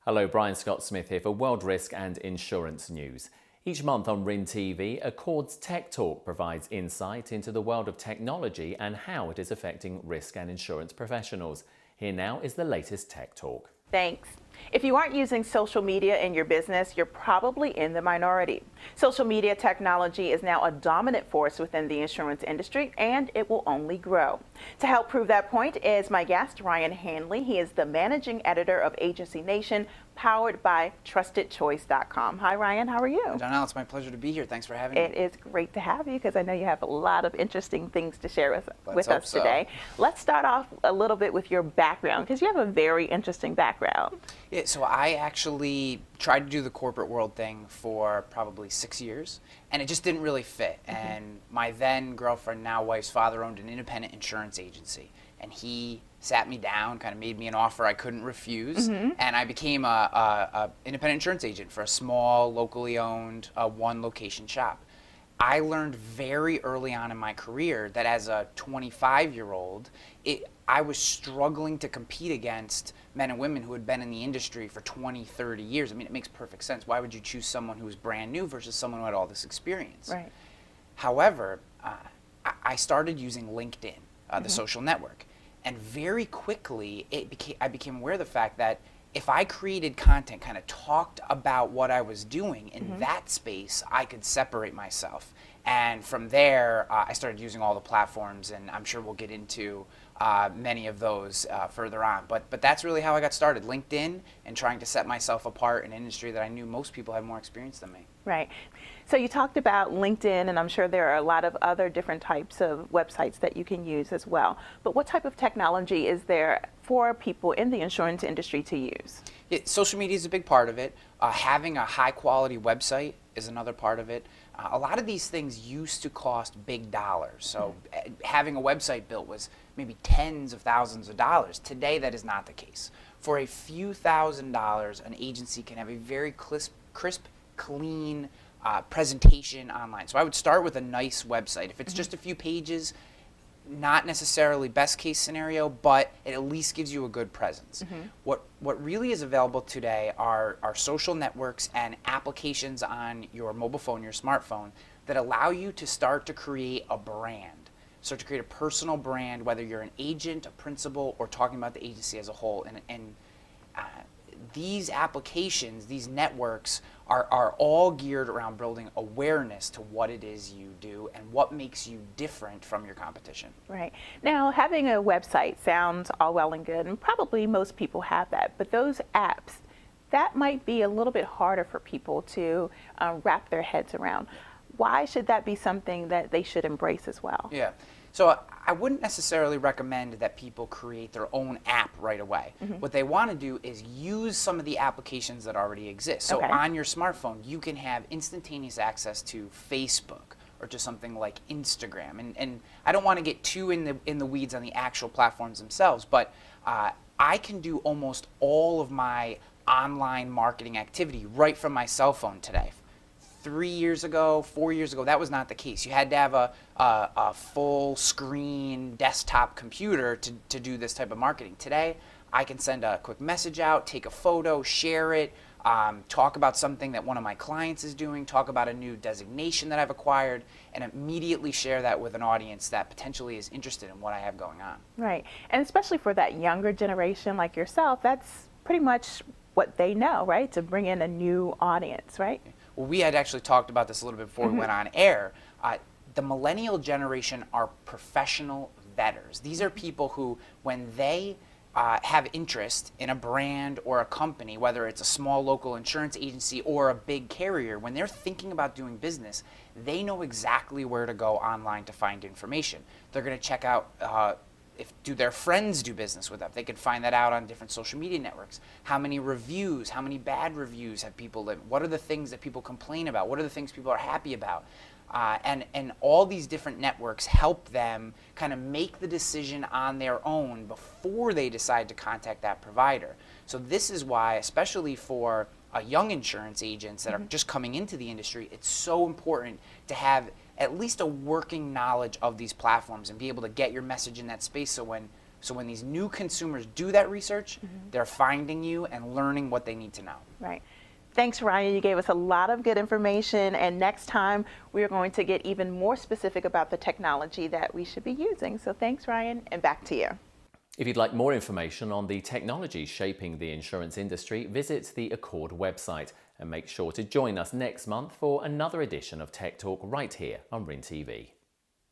Hello, Brian Scott Smith here for World Risk and Insurance News. Each month on RIN TV, Accord's Tech Talk provides insight into the world of technology and how it is affecting risk and insurance professionals. Here now is the latest Tech Talk. Thanks. If you aren't using social media in your business, you're probably in the minority. Social media technology is now a dominant force within the insurance industry, and it will only grow. To help prove that point is my guest, Ryan Hanley. He is the managing editor of Agency Nation, powered by TrustedChoice.com. Hi, Ryan. How are you? Donnell, it's my pleasure to be here. Thanks for having me. It is great to have you because I know you have a lot of interesting things to share with us so. today. Let's start off a little bit with your background because you have a very interesting background. Yeah, so I actually tried to do the corporate world thing for probably 6 years, and it just didn't really fit. And my then girlfriend, now wife's father, owned an independent insurance agency, and he sat me down, kind of made me an offer I couldn't refuse, and I became a independent insurance agent for a small, locally owned, one-location shop. I learned very early on in my career that as a 25-year-old, I was struggling to compete against men and women who had been in the industry for 20, 30 years. I mean, it makes perfect sense. Why would you choose someone who was brand new versus someone who had all this experience? Right. However, I started using LinkedIn, the social network, and very quickly I became aware of the fact that if I created content, kind of talked about what I was doing in that space, I could separate myself. And from there, I started using all the platforms, and I'm sure we'll get into many of those further on. But that's really how I got started, LinkedIn, and trying to set myself apart in an industry that I knew most people had more experience than me. Right. So you talked about LinkedIn, and I'm sure there are a lot of other different types of websites that you can use as well. But what type of technology is there for people in the insurance industry to use? Social media is a big part of it. Having a high-quality website is another part of it. A lot of these things used to cost big dollars. So having a website built was maybe tens of thousands of dollars. Today, that is not the case. For a few $1,000s, an agency can have a very crisp, clean presentation online. So I would start with a nice website. If it's just a few pages, not necessarily best case scenario, but it at least gives you a good presence. What really is available today are social networks and applications on your mobile phone, your smartphone, that allow you to start to create a brand. Start to create a personal brand, whether you're an agent, a principal, or talking about the agency as a whole. And these applications, these networks, are all geared around building awareness to what it is you do and what makes you different from your competition. Right. Now, having a website sounds all well and good, and probably most people have that, but those apps, that might be a little bit harder for people to wrap their heads around. Why should that be something that they should embrace as well? Yeah. So I wouldn't necessarily recommend that people create their own app right away. What they want to do is use some of the applications that already exist. So on your smartphone, you can have instantaneous access to Facebook or to something like Instagram. And I don't want to get too in the weeds on the actual platforms themselves, but I can do almost all of my online marketing activity right from my cell phone today. 3 years ago, 4 years ago, that was not the case. You had to have a full screen desktop computer to do this type of marketing. Today, I can send a quick message out, take a photo, share it, talk about something that one of my clients is doing, talk about a new designation that I've acquired, and immediately share that with an audience that potentially is interested in what I have going on. Right. And especially for that younger generation like yourself, that's pretty much what they know, right? To bring in a new audience, right? Well, we had actually talked about this a little bit before we went on air. The millennial generation are professional vetters. These are people who, when they have interest in a brand or a company, whether it's a small local insurance agency or a big carrier, when they're thinking about doing business, they know exactly where to go online to find information. They're going to check out do their friends do business with them? They can find that out on different social media networks. How many reviews, how many bad reviews have people lived? What are the things that people complain about? What are the things people are happy about? And all these different networks help them kind of make the decision on their own before they decide to contact that provider. So this is why, especially for young insurance agents that are just coming into the industry, it's so important to have at least a working knowledge of these platforms and be able to get your message in that space, so when So when these new consumers do that research, they're finding you and learning what they need to know. Right. Thanks, Ryan. You gave us a lot of good information, and next time we're going to get even more specific about the technology that we should be using. So thanks, Ryan, and back to you. If you'd like more information on the technology shaping the insurance industry, visit the Accord website and make sure to join us next month for another edition of Tech Talk right here on Rin TV.